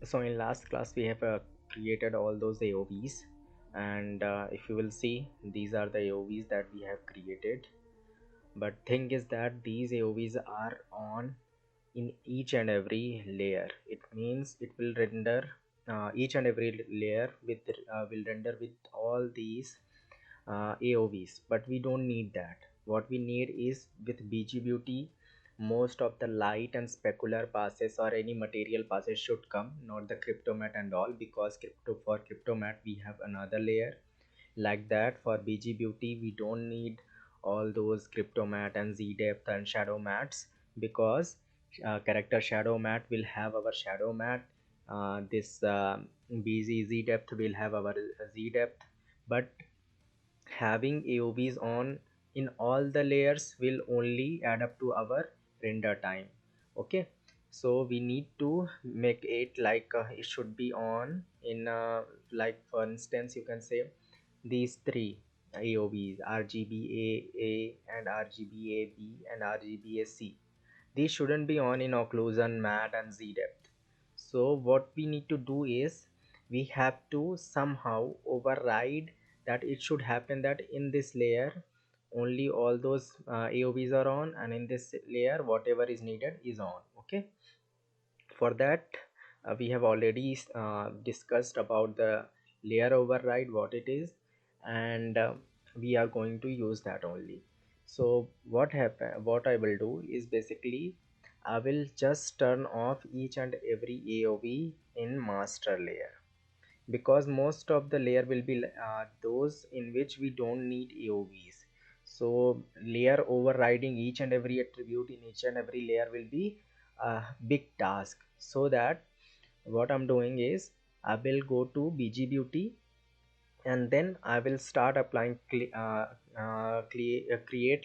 So in last class we have created all those AOVs, and if you will see, these are the AOVs that we have created. But thing is that these AOVs are on in each and every layer. It means it will render each and every layer with will render with all these AOVs, but we don't need that. What we need is with BG Beauty, most of the light and specular passes or any material passes should come, not the crypto matte and all, because crypto matte we have another layer. Like that, for BG Beauty we don't need all those crypto matte and Z depth and shadow mattes, because character shadow matte will have our shadow matte, this BG Z depth will have our Z depth. But having AOVs on in all the layers will only add up to our render time. Okay, so we need to make it like it should be on in like for instance you can say these three AOVs RGBA and RGBA-B and RGBA-C. These shouldn't be on in occlusion, matte and Z depth. So what we need to do is we have to somehow override that. It should happen that in this layer only all those AOVs are on, and in this layer whatever is needed is on. Okay, for that we have already discussed about the layer override, what it is, and we are going to use that only. So what I will do is basically I will just turn off each and every AOV in master layer, because most of the layer will be those in which we don't need AOVs. So layer overriding each and every attribute in each and every layer will be a big task. So that what I'm doing is I will go to BG Beauty, and then I will start applying create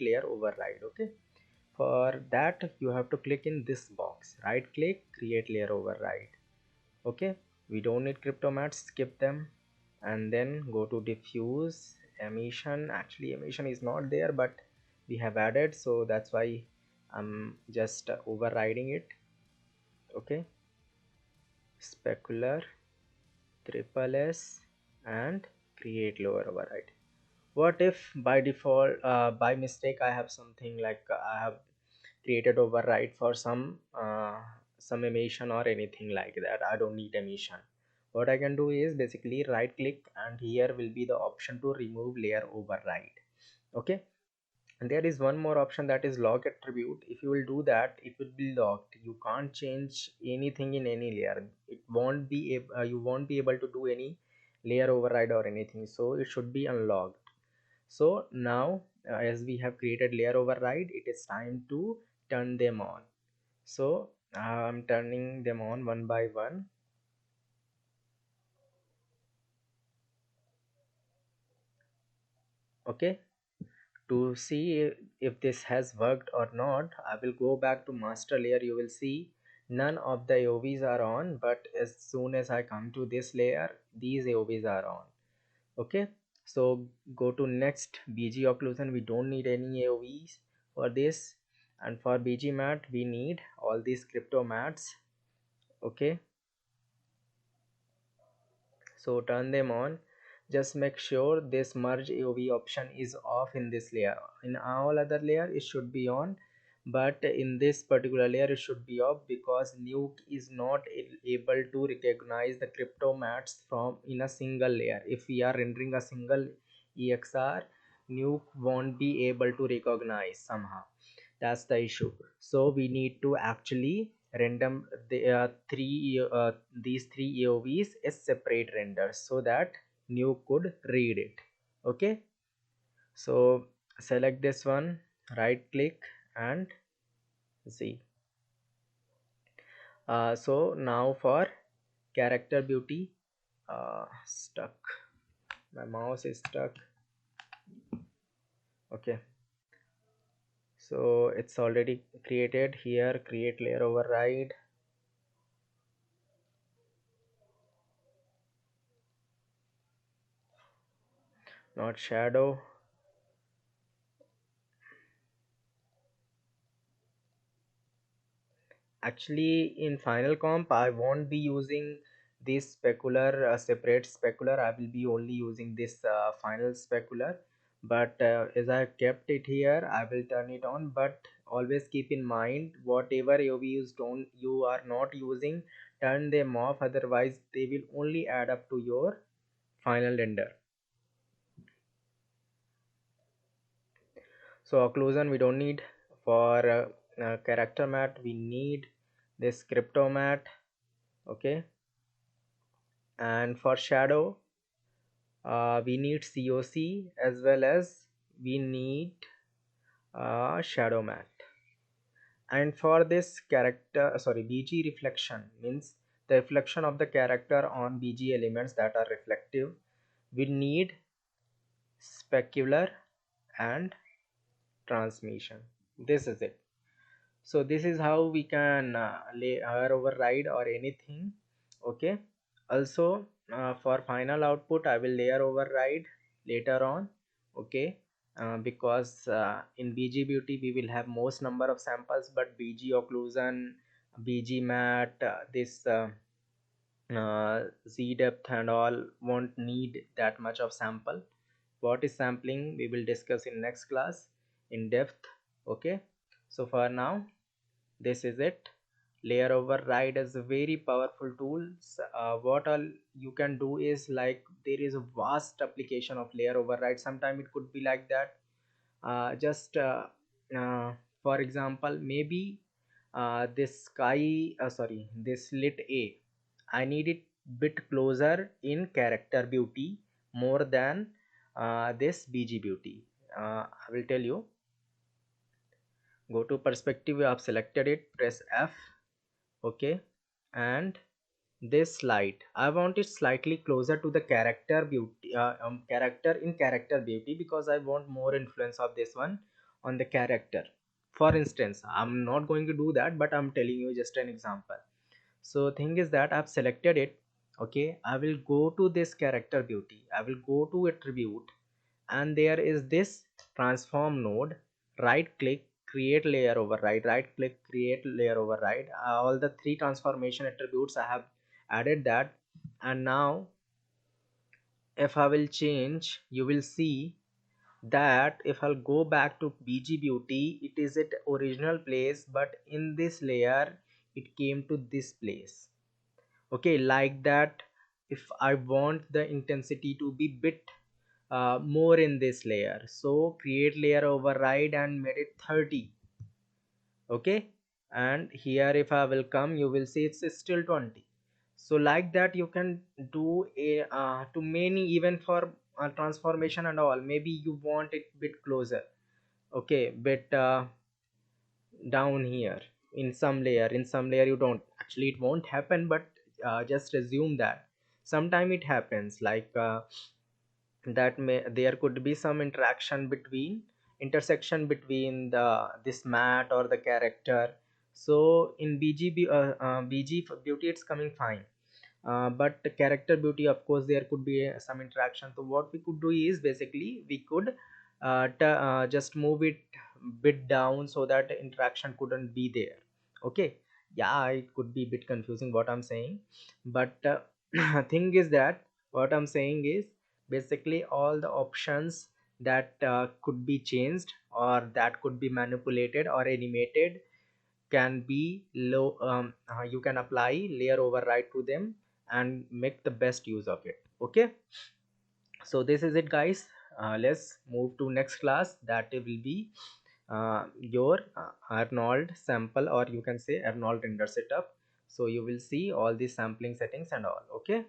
layer override. Okay, for that you have to click in this box, right click, create layer override. Okay, we don't need crypto matte, skip them, and then go to diffuse emission. Actually emission is not there, but we have added, so that's why I'm just overriding it. Okay, specular, triple S, and create lower override. What if by default by mistake I have something like I have created override for some emission or anything like that? I don't need emission. What I can do is basically right click, and here will be the option to remove layer override. Okay, and there is one more option, that is lock attribute. If you will do that, it will be locked. You can't change anything in any layer. It won't be you won't be able to do any layer override or anything, so it should be unlocked. So now as we have created layer override, it is time to turn them on. So I'm turning them on one by one. Okay, to see if this has worked or not, I will go back to master layer. You will see none of the AOVs are on, but as soon as I come to this layer, these AOVs are on. Okay, so go to next BG occlusion. We don't need any AOVs for this, and for BG matte we need all these crypto mattes. Okay, so turn them on. Just make sure this merge AOV option is off in this layer. In all other layer it should be on, but in this particular layer it should be off, because Nuke is not able to recognize the crypto mats from in a single layer. If we are rendering a single EXR, Nuke won't be able to recognize somehow. That's the issue. So we need to actually random these three AOVs as separate renders, so that new could read it. Okay, so select this one, right click and see. So now for character beauty, stuck, my mouse is stuck. Okay, so it's already created. Here create layer override, not shadow. Actually in final comp I won't be using this specular, separate specular. I will be only using this final specular, but as I kept it here I will turn it on. But always keep in mind, whatever AOVs don't you are not using, turn them off, otherwise they will only add up to your final render. So occlusion we don't need. For character matte we need this crypto matte. Okay, and for shadow we need COC, as well as we need shadow matte. And for this character BG reflection, means the reflection of the character on BG elements that are reflective, we need specular and transmission. This is it. So this is how we can layer override or anything. Okay, also for final output I will layer override later on. Okay, because in BG beauty we will have most number of samples, but BG occlusion, BG matte, this Z depth and all won't need that much of sample. What is sampling we will discuss in next class in depth. Okay, so for now this is it. Layer override is a very powerful tool. What all you can do is, like, there is a vast application of layer override. Sometimes it could be like that, just uh, for example, maybe this sky sorry, this lit A, I need it bit closer in character beauty more than this BG beauty. I will tell you. Go to perspective, you have selected it, press F. Okay, and this slide I want it slightly closer to the character beauty, character in character beauty, because I want more influence of this one on the character. For instance, I'm not going to do that, but I'm telling you just an example. So thing is that I've selected it. Okay, I will go to this character beauty, I will go to attribute, and there is this transform node. Right click, create layer override, right click, create layer override. All the three transformation attributes I have added that. And now if I will change, you will see that if I'll go back to BG beauty, it is at original place, but in this layer it came to this place. Okay, like that. If I want the intensity to be bit more in this layer, so create layer override and made it 30. Okay, and here if I will come, you will see it's still 20. So like that you can do a to many, even for transformation and all. Maybe you want it bit closer, okay, bit down here in some layer, in some layer you don't. Actually it won't happen, but just assume that sometime it happens, like that may there could be some interaction between intersection between the this mat or the character. So in BG beauty it's coming fine, but the character beauty, of course, there could be some interaction. So what we could do is, basically we could just move it bit down so that interaction couldn't be there. Okay, yeah, it could be a bit confusing what I'm saying, but thing is that what I'm saying is, basically all the options that could be changed or that could be manipulated or animated can be low. You can apply layer override to them and make the best use of it. Okay, so this is it, guys. Let's move to next class, that will be your Arnold sample, or you can say Arnold render setup. So you will see all the sampling settings and all. Okay.